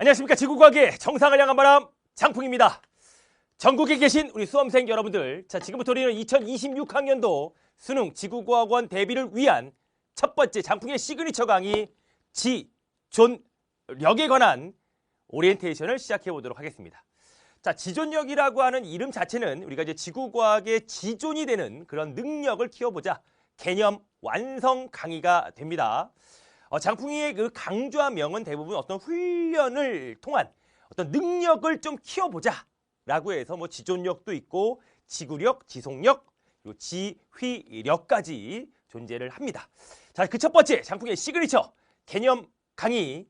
안녕하십니까. 지구과학의 정상을 향한 바람 장풍입니다. 전국에 계신 우리 수험생 여러분들, 자, 지금부터 우리는 2026학년도 수능 지구과학원 대비를 위한 첫 번째 장풍의 시그니처 강의 지존력에 관한 오리엔테이션을 시작해 보도록 하겠습니다. 자, 지존력이라고 하는 이름 자체는 우리가 이제 지구과학의 지존이 되는 그런 능력을 키워보자 개념 완성 강의가 됩니다. 장풍이의 그 강조한 명은 대부분 어떤 훈련을 통한 어떤 능력을 좀 키워보자 라고 해서 뭐 지존력도 있고 지구력, 지속력, 그리고 지휘력까지 존재를 합니다. 자, 그 첫 번째 장풍의 시그니처 개념 강의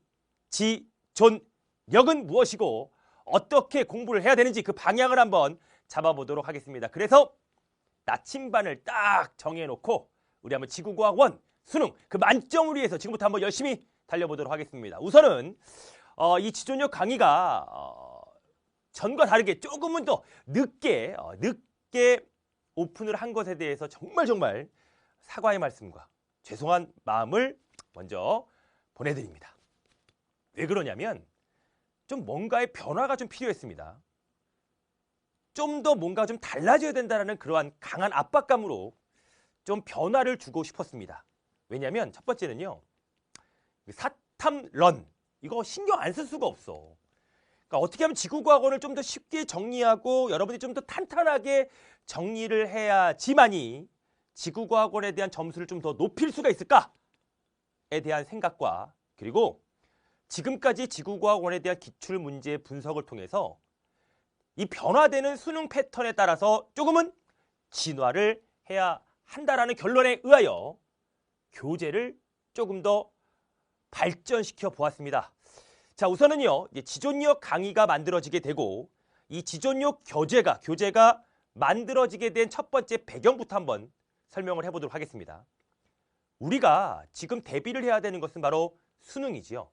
지존력은 무엇이고 어떻게 공부를 해야 되는지 그 방향을 한번 잡아보도록 하겠습니다. 그래서 나침반을 딱 정해놓고 우리 한번 지구과학원 수능 그 만점을 위해서 지금부터 한번 열심히 달려보도록 하겠습니다. 우선은 이 지존력 강의가 전과 다르게 조금은 더 늦게 오픈을 한 것에 대해서 정말 사과의 말씀과 죄송한 마음을 먼저 보내드립니다. 왜 그러냐면 좀 뭔가의 변화가 좀 필요했습니다. 좀 더 뭔가 좀 달라져야 된다는 그러한 강한 압박감으로 좀 변화를 주고 싶었습니다. 왜냐하면 첫 번째는요. 사탐런 이거 신경 안 쓸 수가 없어. 그러니까 어떻게 하면 지구과학원을 좀 더 쉽게 정리하고 여러분이 좀 더 탄탄하게 정리를 해야지만이 지구과학원에 대한 점수를 좀 더 높일 수가 있을까에 대한 생각과 그리고 지금까지 지구과학원에 대한 기출문제 분석을 통해서 이 변화되는 수능 패턴에 따라서 조금은 진화를 해야 한다라는 결론에 의하여 교재를 조금 더 발전시켜 보았습니다. 자, 우선은요, 지존력 강의가 만들어지게 되고 이 지존력 교재가 만들어지게 된 첫 번째 배경부터 한번 설명을 해보도록 하겠습니다. 우리가 지금 대비를 해야 되는 것은 바로 수능이지요.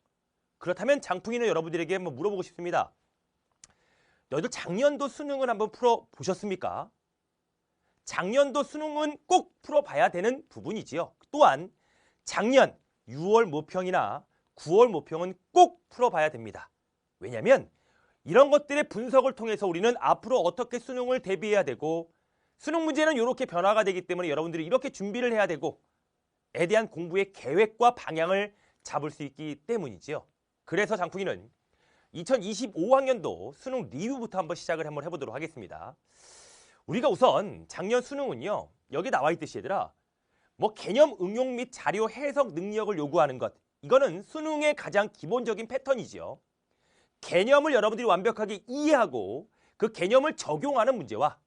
그렇다면 장풍이는 여러분들에게 한번 물어보고 싶습니다. 너희들 작년도 수능을 한번 풀어보셨습니까? 작년도 수능은 꼭 풀어봐야 되는 부분이지요. 또한 작년 6월 모평이나 9월 모평은 꼭 풀어봐야 됩니다. 왜냐하면 이런 것들의 분석을 통해서 우리는 앞으로 어떻게 수능을 대비해야 되고 수능 문제는 이렇게 변화가 되기 때문에 여러분들이 이렇게 준비를 해야 되고 에 대한 공부의 계획과 방향을 잡을 수 있기 때문이지요. 그래서 장풍이는 2025학년도 수능 리뷰부터 한번 시작을 한번 해보도록 하겠습니다. 우리가 우선 작년 수능은요. 여기 나와 있듯이 얘들아 뭐 개념 응용 및 자료 해석 능력을 요구하는 것 이거는 수능의 가장 기본적인 패턴이지요. 개념을 여러분들이 완벽하게 이해하고 그 개념을 적용하는 문제와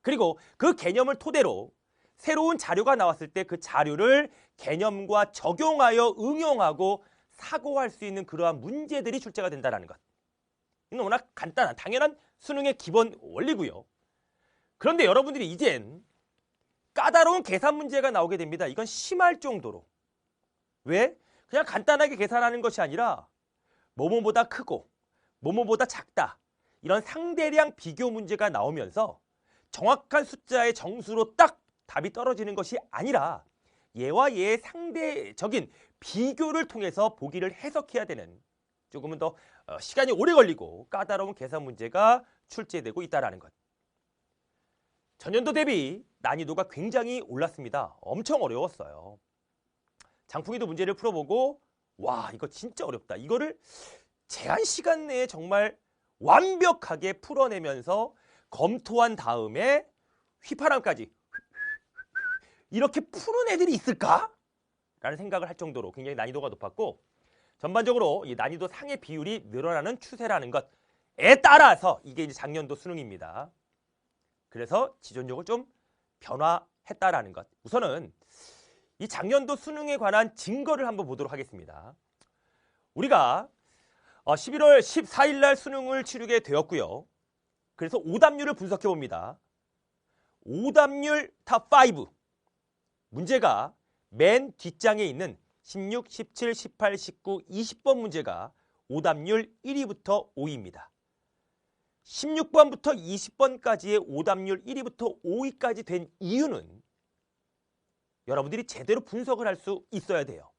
그리고 그 개념을 토대로 새로운 자료가 나왔을 때 그 자료를 개념과 적용하여 응용하고 사고할 수 있는 그러한 문제들이 출제가 된다는 것. 이건 워낙 간단한 당연한 수능의 기본 원리고요. 그런데 여러분들이 이젠 까다로운 계산 문제가 나오게 됩니다. 이건 심할 정도로. 왜? 그냥 간단하게 계산하는 것이 아니라 뭐뭐보다 크고 뭐뭐보다 작다. 이런 상대량 비교 문제가 나오면서 정확한 숫자의 정수로 딱 답이 떨어지는 것이 아니라 얘와 얘의 상대적인 비교를 통해서 보기를 해석해야 되는 조금은 더 시간이 오래 걸리고 까다로운 계산 문제가 출제되고 있다는 것. 전년도 대비 난이도가 굉장히 올랐습니다. 엄청 어려웠어요. 장풍이도 문제를 풀어보고 와 이거 진짜 어렵다. 이거를 제한 시간 내에 정말 완벽하게 풀어내면서 검토한 다음에 휘파람까지 이렇게 푸는 애들이 있을까? 라는 생각을 할 정도로 굉장히 난이도가 높았고 전반적으로 이 난이도 상의 비율이 늘어나는 추세라는 것에 따라서 이게 이제 작년도 수능입니다. 그래서 지존력을 좀 변화했다라는 것. 우선은 이 작년도 수능에 관한 증거를 한번 보도록 하겠습니다. 우리가 11월 14일 날 수능을 치르게 되었고요. 그래서 오답률을 분석해 봅니다. 오답률 탑5 문제가 맨 뒷장에 있는 16, 17, 18, 19, 20번 문제가 오답률 1위부터 5위입니다. 16번부터 20번까지의 오답률 1위부터 5위까지 된 이유는 여러분들이 제대로 분석을 할 수 있어야 돼요.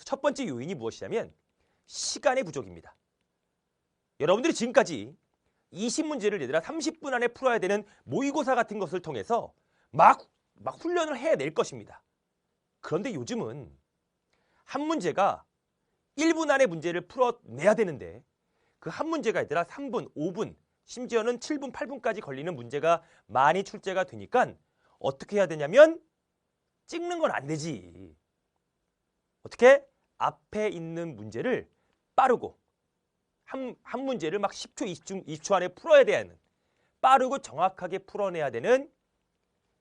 첫 번째 요인이 무엇이냐면 시간의 부족입니다. 여러분들이 지금까지 20문제를 얘들아 30분 안에 풀어야 되는 모의고사 같은 것을 통해서 막 훈련을 해낼 것입니다. 그런데 요즘은 한 문제가 1분 안에 문제를 풀어내야 되는데 그 한 문제가 얘들아 3분, 5분, 심지어는 7분, 8분까지 걸리는 문제가 많이 출제가 되니까 어떻게 해야 되냐면 찍는 건 안 되지. 어떻게? 앞에 있는 문제를 빠르고 한 문제를 막 10초, 20초 안에 풀어야 되는 빠르고 정확하게 풀어내야 되는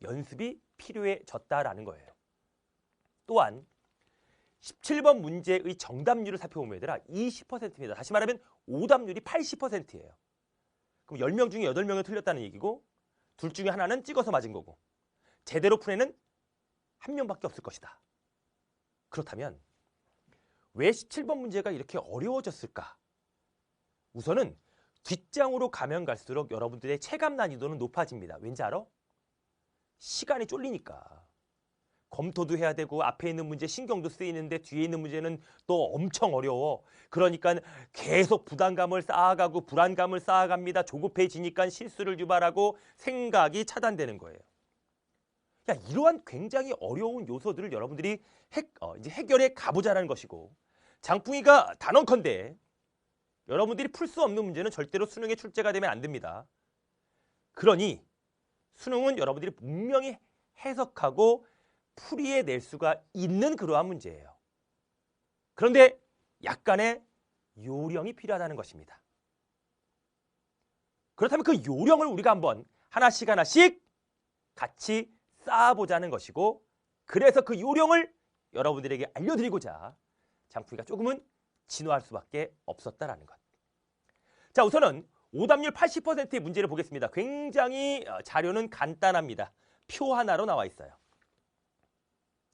연습이 필요해졌다라는 거예요. 또한 17번 문제의 정답률을 살펴보면 얘들아 20%입니다. 다시 말하면 오답률이 80%예요. 그럼 10명 중에 8명은 틀렸다는 얘기고 둘 중에 하나는 찍어서 맞은 거고 제대로 푼 애는 한 명밖에 없을 것이다. 그렇다면 왜 17번 문제가 이렇게 어려워졌을까? 우선은 뒷장으로 가면 갈수록 여러분들의 체감 난이도는 높아집니다. 왠지 알아? 시간이 쫄리니까. 검토도 해야 되고 앞에 있는 문제 신경도 쓰이는데 뒤에 있는 문제는 또 엄청 어려워. 그러니까 계속 부담감을 쌓아가고 불안감을 쌓아갑니다. 조급해지니까 실수를 유발하고 생각이 차단되는 거예요. 야, 이러한 굉장히 어려운 요소들을 여러분들이 이제 해결해 가보자는 것이고 장풍이가 단언컨대 여러분들이 풀 수 없는 문제는 절대로 수능에 출제가 되면 안 됩니다. 그러니 수능은 여러분들이 분명히 해석하고 풀이해낼 수가 있는 그러한 문제예요. 그런데 약간의 요령이 필요하다는 것입니다. 그렇다면 그 요령을 우리가 한번 하나씩 같이 쌓아보자는 것이고 그래서 그 요령을 여러분들에게 알려드리고자 장풍이가 조금은 진화할 수밖에 없었다라는 것. 자, 우선은 오답률 80%의 문제를 보겠습니다. 굉장히 자료는 간단합니다. 표 하나로 나와 있어요.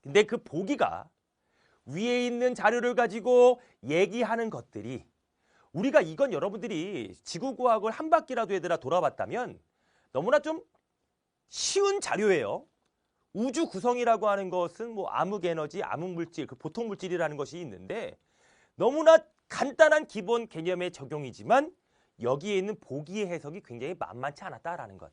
근데 그 보기가 위에 있는 자료를 가지고 얘기하는 것들이 우리가 이건 여러분들이 지구과학을 한 바퀴라도 얘들아 돌아봤다면 너무나 좀 쉬운 자료예요. 우주 구성이라고 하는 것은 뭐 암흑에너지, 암흑물질, 그 보통물질이라는 것이 있는데 너무나 간단한 기본 개념의 적용이지만 여기에 있는 보기의 해석이 굉장히 만만치 않았다라는 것.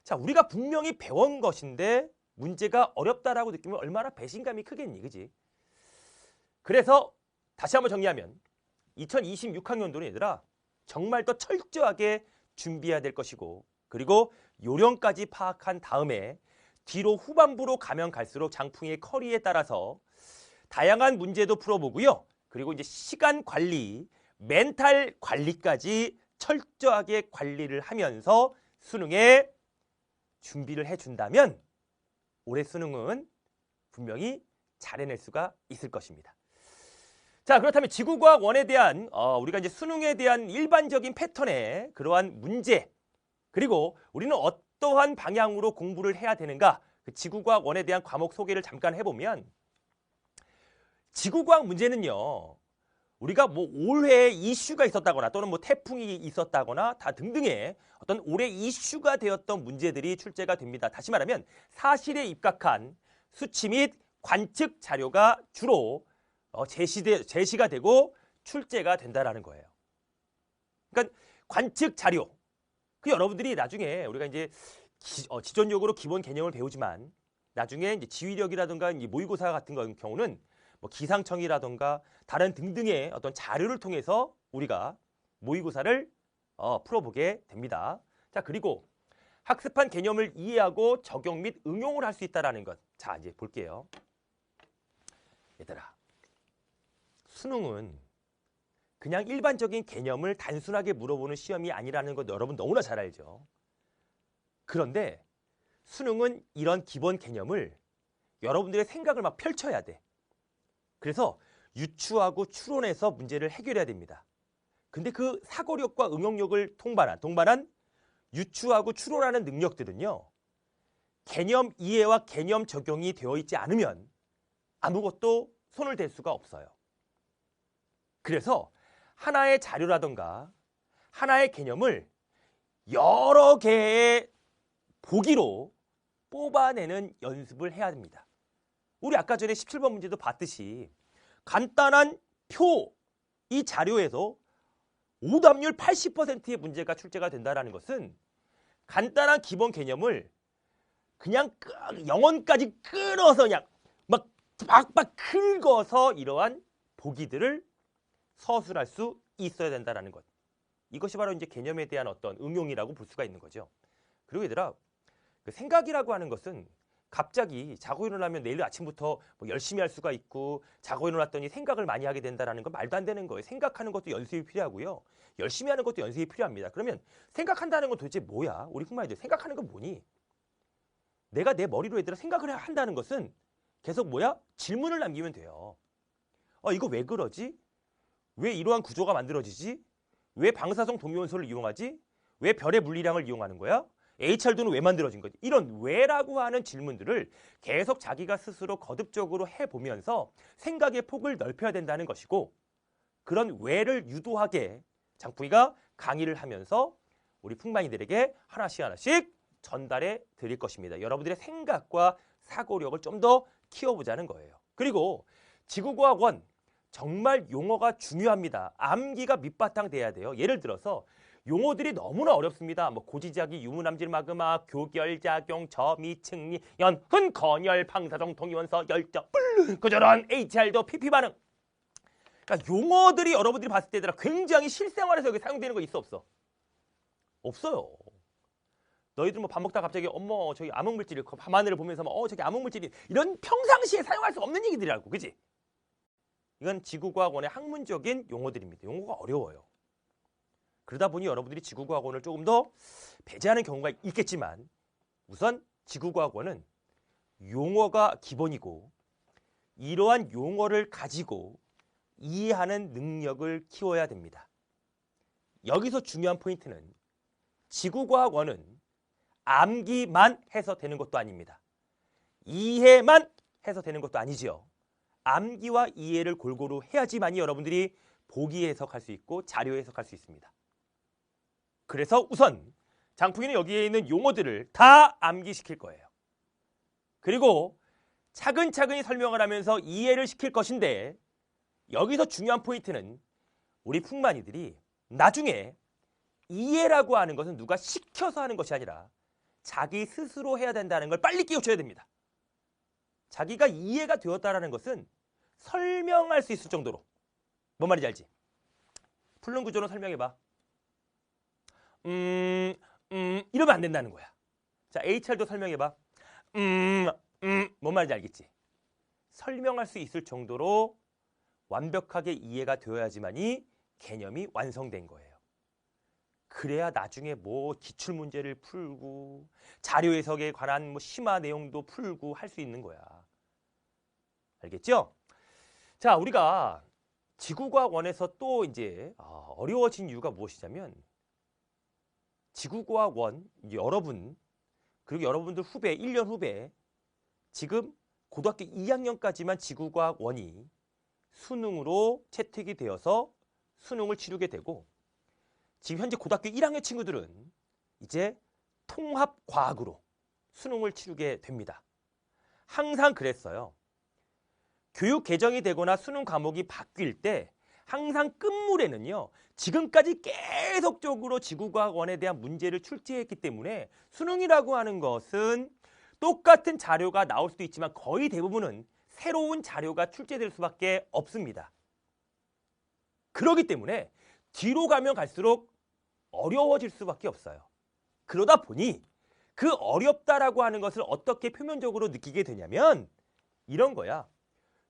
자, 우리가 분명히 배운 것인데 문제가 어렵다라고 느끼면 얼마나 배신감이 크겠니, 그지? 그래서 다시 한번 정리하면 2026학년도는 얘들아 정말 더 철저하게 준비해야 될 것이고 그리고 요령까지 파악한 다음에 뒤로 후반부로 가면 갈수록 장풍의 커리에 따라서 다양한 문제도 풀어보고요. 그리고 이제 시간 관리, 멘탈 관리까지 철저하게 관리를 하면서 수능에 준비를 해준다면 올해 수능은 분명히 잘 해낼 수가 있을 것입니다. 자, 그렇다면 지구과학 1에 대한 우리가 이제 수능에 대한 일반적인 패턴의 그러한 문제 그리고 우리는 어떠한 방향으로 공부를 해야 되는가 그 지구과학 1에 대한 과목 소개를 잠깐 해보면 지구과학 문제는요. 우리가 뭐 올해 이슈가 있었다거나 또는 뭐 태풍이 있었다거나 다 등등의 어떤 올해 이슈가 되었던 문제들이 출제가 됩니다. 다시 말하면 사실에 입각한 수치 및 관측 자료가 주로 제시가 되고 출제가 된다라는 거예요. 그러니까 관측 자료. 그 여러분들이 나중에 우리가 이제 지존적으로 기본 개념을 배우지만 나중에 이제 지휘력이라든가 이제 모의고사 같은 경우는 뭐 기상청이라든가 다른 등등의 어떤 자료를 통해서 우리가 모의고사를 풀어보게 됩니다. 자, 그리고 학습한 개념을 이해하고 적용 및 응용을 할 수 있다는 것. 자, 이제 볼게요. 얘들아, 수능은 그냥 일반적인 개념을 단순하게 물어보는 시험이 아니라는 것 여러분 너무나 잘 알죠. 그런데 수능은 이런 기본 개념을 여러분들의 생각을 막 펼쳐야 돼. 그래서 유추하고 추론해서 문제를 해결해야 됩니다. 근데 그 사고력과 응용력을 동반한 유추하고 추론하는 능력들은요. 개념 이해와 개념 적용이 되어 있지 않으면 아무것도 손을 댈 수가 없어요. 그래서 하나의 자료라든가 하나의 개념을 여러 개의 보기로 뽑아내는 연습을 해야 됩니다. 우리 아까 전에 17번 문제도 봤듯이 간단한 표, 이 자료에서 오답률 80%의 문제가 출제가 된다는 것은 간단한 기본 개념을 그냥 영혼까지 끌어서 그냥 막 박박 긁어서 이러한 보기들을 서술할 수 있어야 된다는 것. 이것이 바로 이제 개념에 대한 어떤 응용이라고 볼 수가 있는 거죠. 그리고 얘들아, 그 생각이라고 하는 것은 갑자기 자고 일어나면 내일 아침부터 뭐 열심히 할 수가 있고 자고 일어났더니 생각을 많이 하게 된다는 건 말도 안 되는 거예요. 생각하는 것도 연습이 필요하고요. 열심히 하는 것도 연습이 필요합니다. 그러면 생각한다는 건 도대체 뭐야? 우리 풍마이들 생각하는 건 뭐니? 내가 내 머리로 얘들아 생각을 한다는 것은 계속 뭐야? 질문을 남기면 돼요. 이거 왜 그러지? 왜 이러한 구조가 만들어지지? 왜 방사성 동위원소를 이용하지? 왜 별의 물리량을 이용하는 거야? HR도는 왜 만들어진 거지? 이런 왜라고 하는 질문들을 계속 자기가 스스로 거듭적으로 해보면서 생각의 폭을 넓혀야 된다는 것이고, 그런 왜를 유도하게 장풍이가 강의를 하면서 우리 풍만이들에게 하나씩 하나씩 전달해 드릴 것입니다. 여러분들의 생각과 사고력을 좀 더 키워보자는 거예요. 그리고 지구과학 1 정말 용어가 중요합니다. 암기가 밑바탕 돼야 돼요. 예를 들어서 용어들이 너무나 어렵습니다. 뭐 고지자기, 유무남질, 마그마, 교결작용, 점이, 측리, 연훈, 건열, 방사성, 동위원소, 열정, 그저런 HR도 PP 반응. 그러니까 용어들이 여러분들이 봤을 때 굉장히 실생활에서 여기 사용되는 거 있어 없어? 없어요. 너희들 뭐 밥 먹다 갑자기 어머 저기 암흑물질이 밤하늘을 보면서 저기 암흑물질이 이런 평상시에 사용할 수 없는 얘기들이라고, 그지? 이건 지구과학원의 학문적인 용어들입니다. 용어가 어려워요. 그러다 보니 여러분들이 지구과학원을 조금 더 배제하는 경우가 있겠지만 우선 지구과학원은 용어가 기본이고 이러한 용어를 가지고 이해하는 능력을 키워야 됩니다. 여기서 중요한 포인트는 지구과학원은 암기만 해서 되는 것도 아닙니다. 이해만 해서 되는 것도 아니지요. 암기와 이해를 골고루 해야지만이 여러분들이 보기 해석할 수 있고 자료 해석할 수 있습니다. 그래서 우선 장풍이는 여기에 있는 용어들을 다 암기시킬 거예요. 그리고 차근차근히 설명을 하면서 이해를 시킬 것인데 여기서 중요한 포인트는 우리 풍만이들이 나중에 이해라고 하는 것은 누가 시켜서 하는 것이 아니라 자기 스스로 해야 된다는 걸 빨리 깨우쳐야 됩니다. 자기가 이해가 되었다는 것은 설명할 수 있을 정도로. 뭔 말인지 알지? 풀른 구조로 설명해봐. 이러면 안 된다는 거야. 자, HR도 설명해봐. 뭔 말인지 알겠지? 설명할 수 있을 정도로 완벽하게 이해가 되어야지만이 개념이 완성된 거예요. 그래야 나중에 뭐 기출문제를 풀고 자료 해석에 관한 뭐 심화 내용도 풀고 할 수 있는 거야. 알겠죠? 자, 우리가 지구과학원에서 또 이제 어려워진 이유가 무엇이냐면 지구과학원 여러분 그리고 여러분들 후배 1년 후배 지금 고등학교 2학년까지만 지구과학원이 수능으로 채택이 되어서 수능을 치르게 되고 지금 현재 고등학교 1학년 친구들은 이제 통합과학으로 수능을 치르게 됩니다. 항상 그랬어요. 교육 개정이 되거나 수능 과목이 바뀔 때 항상 끝물에는요. 지금까지 계속적으로 지구과학원에 대한 문제를 출제했기 때문에 수능이라고 하는 것은 똑같은 자료가 나올 수도 있지만 거의 대부분은 새로운 자료가 출제될 수밖에 없습니다. 그렇기 때문에 뒤로 가면 갈수록 어려워질 수밖에 없어요. 그러다 보니 그 어렵다라고 하는 것을 어떻게 표면적으로 느끼게 되냐면 이런 거야.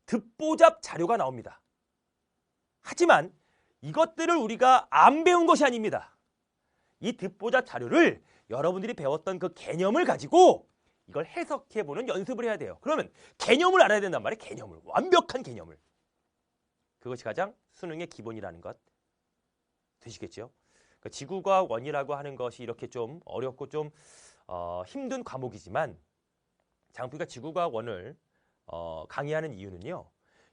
듣보잡 자료가 나옵니다. 하지만 이것들을 우리가 안 배운 것이 아닙니다. 이 듣보잡 자료를 여러분들이 배웠던 그 개념을 가지고 이걸 해석해보는 연습을 해야 돼요. 그러면 개념을 알아야 된단 말이에요. 개념을. 완벽한 개념을. 그것이 가장 수능의 기본이라는 것 되시겠죠? 그러니까 지구과학원이라고 하는 것이 이렇게 좀 어렵고 좀 힘든 과목이지만 장풍이가 지구과학원을 강의하는 이유는요.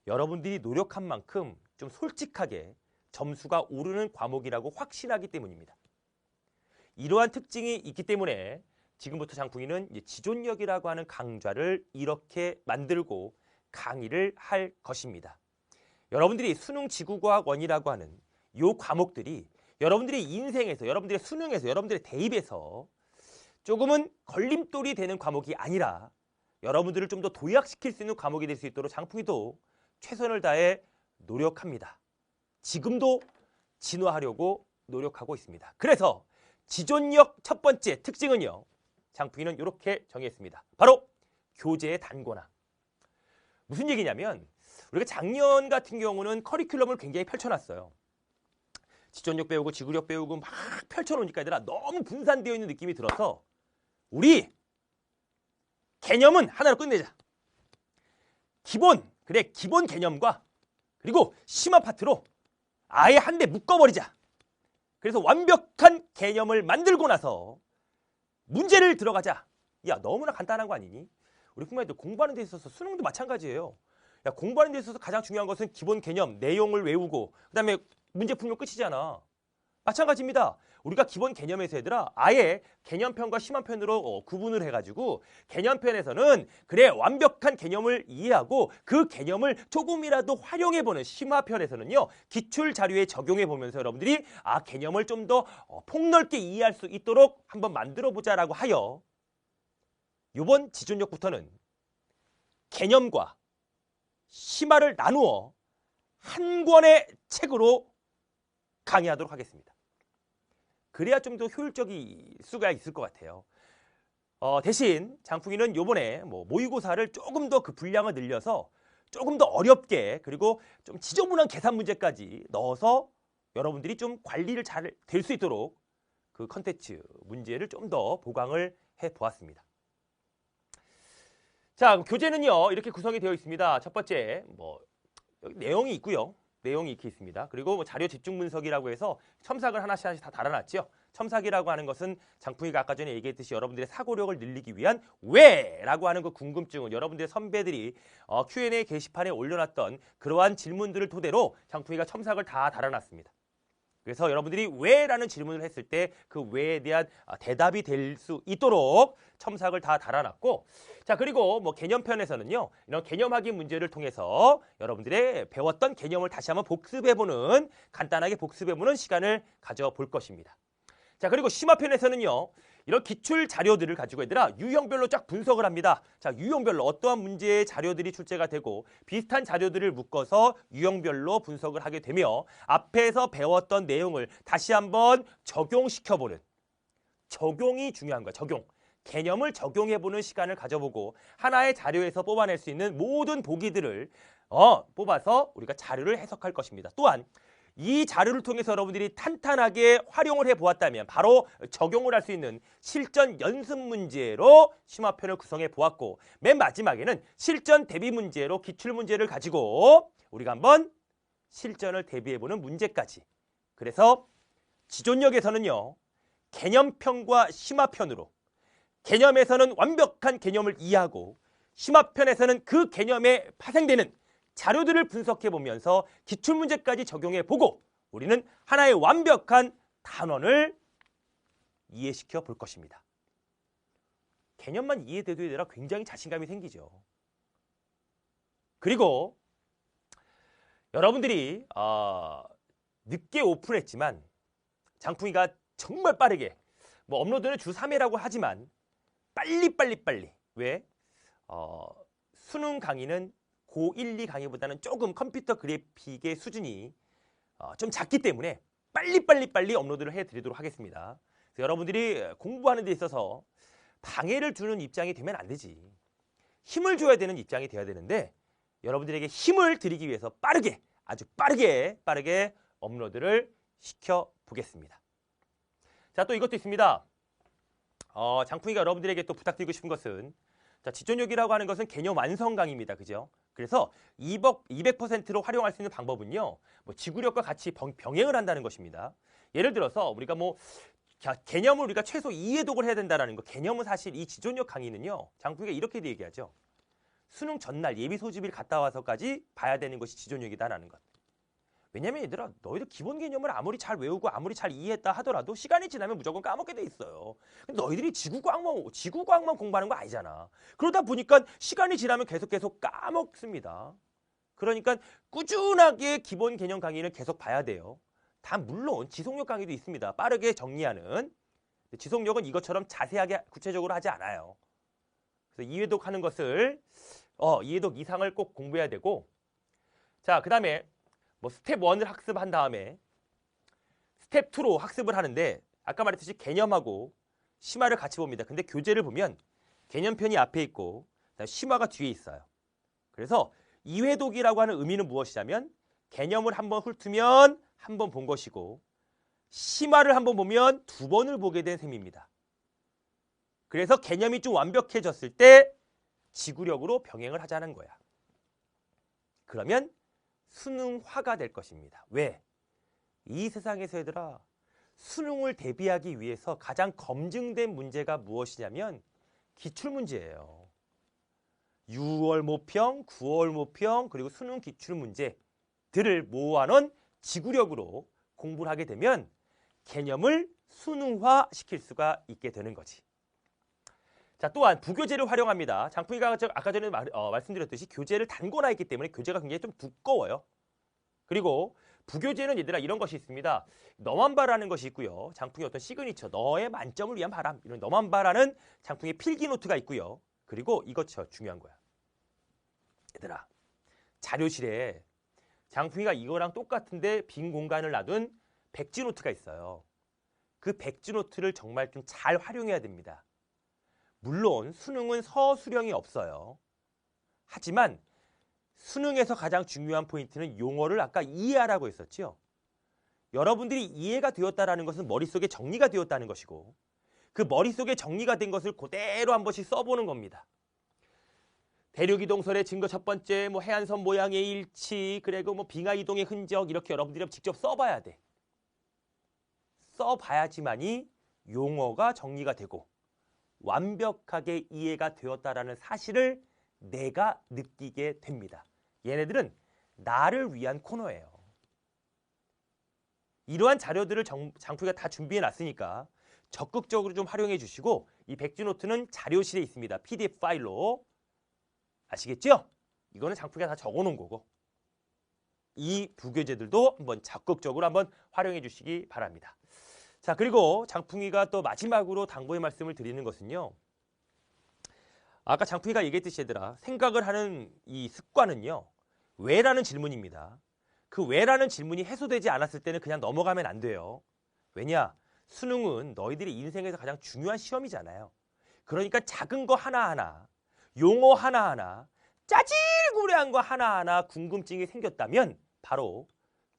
여러분들이 노력한 만큼 좀 솔직하게 점수가 오르는 과목이라고 확신하기 때문입니다. 이러한 특징이 있기 때문에 지금부터 장풍이는 이제 지존력이라고 하는 강좌를 이렇게 만들고 강의를 할 것입니다. 여러분들이 수능 지구과학 1이라고 하는 요 과목들이 여러분들의 인생에서, 여러분들의 수능에서, 여러분들의 대입에서 조금은 걸림돌이 되는 과목이 아니라 여러분들을 좀 더 도약시킬 수 있는 과목이 될 수 있도록 장풍이도 최선을 다해 노력합니다. 지금도 진화하려고 노력하고 있습니다. 그래서 지존력 첫 번째 특징은요. 장풍이는 이렇게 정의했습니다. 바로 교재의 단권화. 무슨 얘기냐면 우리가 작년 같은 경우는 커리큘럼을 굉장히 펼쳐놨어요. 지존력 배우고 지구력 배우고 막 펼쳐놓으니까 얘들아 너무 분산되어 있는 느낌이 들어서 우리 개념은 하나로 끝내자. 기본 개념과 그리고 심화 파트로 아예 한데 묶어버리자. 그래서 완벽한 개념을 만들고 나서 문제를 들어가자. 야, 너무나 간단한 거 아니니? 우리 풍마애들 공부하는 데 있어서 수능도 마찬가지예요. 야, 공부하는 데 있어서 가장 중요한 것은 기본 개념, 내용을 외우고 그다음에 문제 풀면 끝이잖아. 마찬가지입니다. 우리가 기본 개념에서 얘들아 아예 개념편과 심화편으로 구분을 해가지고 개념편에서는 그래 완벽한 개념을 이해하고 그 개념을 조금이라도 활용해보는 심화편에서는요. 기출 자료에 적용해보면서 여러분들이 개념을 좀 더 폭넓게 이해할 수 있도록 한번 만들어보자라고 하여 이번 지존력부터는 개념과 심화를 나누어 한 권의 책으로 강의하도록 하겠습니다. 그래야 좀 더 효율적일 수가 있을 것 같아요. 대신 장풍이는 요번에 모의고사를 조금 더 그 분량을 늘려서 조금 더 어렵게 그리고 좀 지저분한 계산 문제까지 넣어서 여러분들이 좀 관리를 잘 될 수 있도록 그 컨텐츠 문제를 좀 더 보강을 해보았습니다. 자, 교재는요 이렇게 구성이 되어 있습니다. 첫 번째 여기 내용이 있고요. 내용이 이렇게 있습니다. 그리고 자료 집중 분석이라고 해서 첨삭을 하나씩 다 달아놨죠. 첨삭이라고 하는 것은 장풍이가 아까 전에 얘기했듯이 여러분들의 사고력을 늘리기 위한 왜라고 하는 그 궁금증을 여러분들의 선배들이 Q&A 게시판에 올려놨던 그러한 질문들을 토대로 장풍이가 첨삭을 다 달아놨습니다. 그래서 여러분들이 왜라는 질문을 했을 때 그 왜에 대한 대답이 될 수 있도록 첨삭을 다 달아놨고 자 그리고 개념편에서는요 이런 개념 확인 문제를 통해서 여러분들의 배웠던 개념을 다시 한번 복습해보는 간단하게 복습해보는 시간을 가져볼 것입니다. 자 그리고 심화편에서는요 이런 기출 자료들을 가지고 얘들아 유형별로 쫙 분석을 합니다. 자 유형별로 어떠한 문제의 자료들이 출제가 되고 비슷한 자료들을 묶어서 유형별로 분석을 하게 되며 앞에서 배웠던 내용을 다시 한번 적용시켜보는 적용이 중요한 거야. 적용. 개념을 적용해보는 시간을 가져보고 하나의 자료에서 뽑아낼 수 있는 모든 보기들을 뽑아서 우리가 자료를 해석할 것입니다. 또한 이 자료를 통해서 여러분들이 탄탄하게 활용을 해보았다면 바로 적용을 할 수 있는 실전 연습 문제로 심화편을 구성해 보았고 맨 마지막에는 실전 대비 문제로 기출 문제를 가지고 우리가 한번 실전을 대비해보는 문제까지. 그래서 지존력에서는요. 개념편과 심화편으로 개념에서는 완벽한 개념을 이해하고 심화편에서는 그 개념에 파생되는 자료들을 분석해 보면서 기출문제까지 적용해 보고 우리는 하나의 완벽한 단원을 이해시켜 볼 것입니다. 개념만 이해돼도 얘들아 굉장히 자신감이 생기죠. 그리고 여러분들이 늦게 오픈했지만 장풍이가 정말 빠르게 업로드는 주 3회라고 하지만 빨리 왜? 수능 강의는 고1, 2 강의보다는 조금 컴퓨터 그래픽의 수준이 좀 작기 때문에 빨리 업로드를 해드리도록 하겠습니다. 그래서 여러분들이 공부하는 데 있어서 방해를 주는 입장이 되면 안 되지. 힘을 줘야 되는 입장이 돼야 되는데 여러분들에게 힘을 드리기 위해서 아주 빠르게 업로드를 시켜보겠습니다. 자, 또 이것도 있습니다. 장풍이가 여러분들에게 또 부탁드리고 싶은 것은 자, 지존력이라고 하는 것은 개념 완성 강의입니다. 그죠? 그래서 200%로 활용할 수 있는 방법은요. 지구력과 같이 병행을 한다는 것입니다. 예를 들어서 우리가 개념을 우리가 최소 2회독을 해야 된다는 거. 개념은 사실 이 지존력 강의는요. 장풍이가 이렇게 얘기하죠. 수능 전날 예비 소집일 갔다 와서까지 봐야 되는 것이 지존력이다라는 것. 왜냐면 얘들아 너희들 기본 개념을 아무리 잘 외우고 아무리 잘 이해했다 하더라도 시간이 지나면 무조건 까먹게 돼 있어요. 너희들이 지구과학만 공부하는 거 아니잖아. 그러다 보니까 시간이 지나면 계속 까먹습니다. 그러니까 꾸준하게 기본 개념 강의는 계속 봐야 돼요. 다 물론 지속력 강의도 있습니다. 빠르게 정리하는. 지속력은 이것처럼 자세하게 구체적으로 하지 않아요. 그래서 이해독 하는 것을 이해독 이상을 꼭 공부해야 되고, 자, 그다음에 뭐 스텝 1을 학습한 다음에 스텝 2로 학습을 하는데, 아까 말했듯이 개념하고 심화를 같이 봅니다. 근데 교재를 보면 개념편이 앞에 있고 심화가 뒤에 있어요. 그래서 2회독이라고 하는 의미는 무엇이냐면 개념을 한번 훑으면 한 번 본 것이고, 심화를 한번 보면 2번을 보게 된 셈입니다. 그래서 개념이 좀 완벽해졌을 때 지구력으로 병행을 하자는 거야. 그러면 수능화가 될 것입니다. 왜? 이 세상에서 얘들아, 수능을 대비하기 위해서 가장 검증된 문제가 무엇이냐면 기출문제예요. 6월 모평, 9월 모평, 그리고 수능 기출문제들을 모아놓은 지구력으로 공부를 하게 되면 개념을 수능화 시킬 수가 있게 되는 거지. 자, 또한 부교재를 활용합니다. 장풍이가 아까 전에 말씀드렸듯이 교재를 단권화 했기 때문에 교재가 굉장히 좀 두꺼워요. 그리고 부교재는 얘들아 이런 것이 있습니다. 너만 봐라는 것이 있고요. 장풍의 어떤 시그니처, 너의 만점을 위한 바람, 이런 너만 봐라는 장풍의 필기 노트가 있고요. 그리고 이것이 중요한 거야. 얘들아, 자료실에 장풍이가 이거랑 똑같은데 빈 공간을 놔둔 백지 노트가 있어요. 그 백지 노트를 정말 좀 잘 활용해야 됩니다. 물론 수능은 서술형이 없어요. 하지만 수능에서 가장 중요한 포인트는 용어를 아까 이해하라고 했었죠. 여러분들이 이해가 되었다는 것은 머릿속에 정리가 되었다는 것이고, 그 머릿속에 정리가 된 것을 그대로 한 번씩 써보는 겁니다. 대륙이동설의 증거 첫 번째, 뭐 해안선 모양의 일치, 그리고 뭐 빙하이동의 흔적, 이렇게 여러분들이 직접 써봐야 돼. 써봐야지만이 용어가 정리가 되고 완벽하게 이해가 되었다라는 사실을 내가 느끼게 됩니다. 얘네들은 나를 위한 코너예요. 이러한 자료들을 장풍이가 다 준비해 놨으니까 적극적으로 좀 활용해 주시고, 이 백지노트는 자료실에 있습니다. PDF 파일로. 아시겠죠? 이거는 장풍이가 다 적어 놓은 거고, 이 부교재들도 한번 적극적으로 한번 활용해 주시기 바랍니다. 자, 그리고 장풍이가 또 마지막으로 당부의 말씀을 드리는 것은요. 아까 장풍이가 얘기했듯이 얘들아, 생각을 하는 이 습관은요. 왜라는 질문입니다. 그 왜라는 질문이 해소되지 않았을 때는 그냥 넘어가면 안 돼요. 왜냐? 수능은 너희들이 인생에서 가장 중요한 시험이잖아요. 그러니까 작은 거 하나하나, 용어 하나하나, 짜질구레한 거 하나하나 궁금증이 생겼다면 바로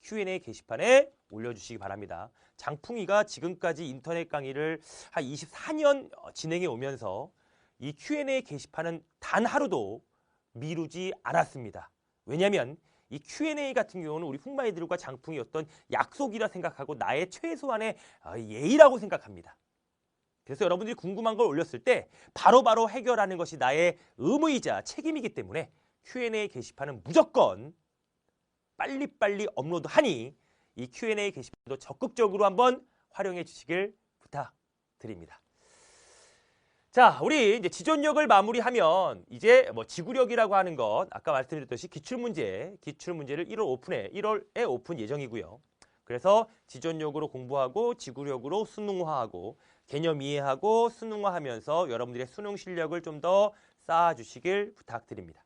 Q&A 게시판에 올려주시기 바랍니다. 장풍이가 지금까지 인터넷 강의를 한 24년 진행해 오면서 이 Q&A 게시판은 단 하루도 미루지 않았습니다. 왜냐하면 이 Q&A 같은 경우는 우리 훅마이들과 장풍이 어떤 약속이라 생각하고 나의 최소한의 예의라고 생각합니다. 그래서 여러분들이 궁금한 걸 올렸을 때 바로바로 해결하는 것이 나의 의무이자 책임이기 때문에 Q&A 게시판은 무조건 빨리빨리 업로드하니 이 Q&A 게시판도 적극적으로 한번 활용해 주시길 부탁드립니다. 자, 우리 이제 지존력을 마무리하면 이제 뭐 지구력이라고 하는 것, 아까 말씀드렸듯이 기출문제를 1월에 오픈 예정이고요. 그래서 지존력으로 공부하고 지구력으로 수능화하고 개념 이해하고 수능화하면서 여러분들의 수능 실력을 좀 더 쌓아주시길 부탁드립니다.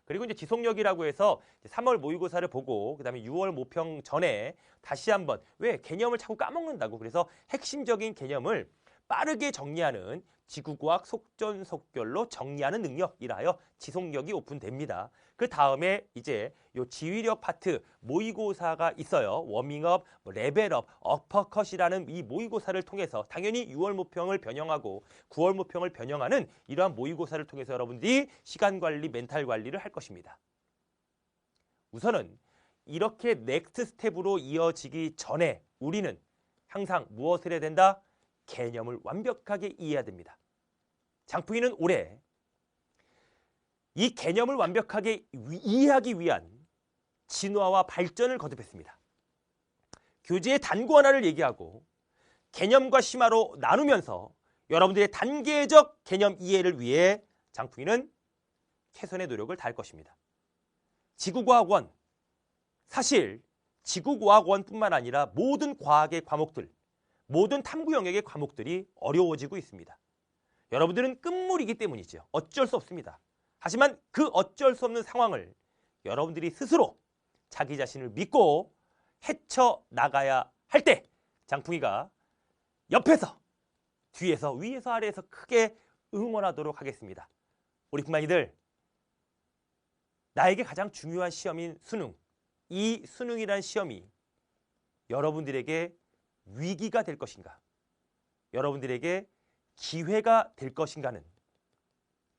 그리고 이제 지속력이라고 해서 3월 모의고사를 보고 그다음에 6월 모평 전에 다시 한번, 왜 개념을 자꾸 까먹는다고, 그래서 핵심적인 개념을 빠르게 정리하는 지구과학 속전속결로 정리하는 능력이라 하여 지속력이 오픈됩니다. 그 다음에 이제 요 지휘력 파트 모의고사가 있어요. 워밍업, 레벨업, 어퍼컷이라는 이 모의고사를 통해서 당연히 6월 모평을 변형하고 9월 모평을 변형하는 이러한 모의고사를 통해서 여러분들이 시간 관리, 멘탈 관리를 할 것입니다. 우선은 이렇게 넥스트 스텝으로 이어지기 전에 우리는 항상 무엇을 해야 된다? 개념을 완벽하게 이해해야 됩니다. 장풍이는 올해 이 개념을 완벽하게 이해하기 위한 진화와 발전을 거듭했습니다. 교재의 단구 하나를 얘기하고 개념과 심화로 나누면서 여러분들의 단계적 개념 이해를 위해 장풍이는 최선의 노력을 다할 것입니다. 지구과학원, 사실 지구과학원뿐만 아니라 모든 과학의 과목들, 모든 탐구 영역의 과목들이 어려워지고 있습니다. 여러분들은 끝물이기 때문이죠. 어쩔 수 없습니다. 하지만 그 어쩔 수 없는 상황을 여러분들이 스스로 자기 자신을 믿고 헤쳐나가야 할 때 장풍이가 옆에서, 뒤에서, 위에서, 아래에서 크게 응원하도록 하겠습니다. 우리 풍만이들, 나에게 가장 중요한 시험인 수능, 이 수능이란 시험이 여러분들에게 위기가 될 것인가, 여러분들에게 기회가 될 것인가는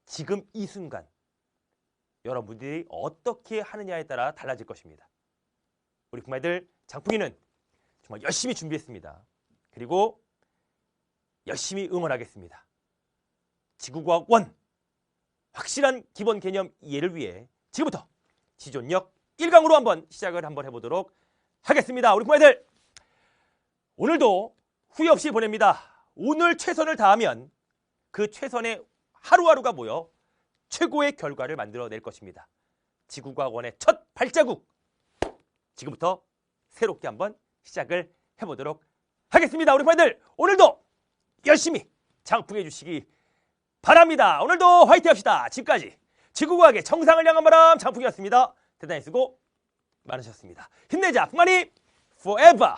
지금 이 순간 여러분들이 어떻게 하느냐에 따라 달라질 것입니다. 우리 풍마이들, 장풍이는 정말 열심히 준비했습니다. 그리고 열심히 응원하겠습니다. 지구과학 1, 확실한 기본 개념 이해를 위해 지금부터 지존력 1강으로 한번 시작을 해보도록 하겠습니다. 우리 풍마이들, 오늘도 후회 없이 보냅니다. 오늘 최선을 다하면 그 최선의 하루하루가 모여 최고의 결과를 만들어낼 것입니다. 지구과학원의 첫 발자국, 지금부터 새롭게 한번 시작을 해보도록 하겠습니다. 우리 팬들, 오늘도 열심히 장풍해 주시기 바랍니다. 오늘도 화이팅 합시다. 지금까지 지구과학의 정상을 향한 바람 장풍이었습니다. 대단히 수고 많으셨습니다. 힘내자 풍만이 forever.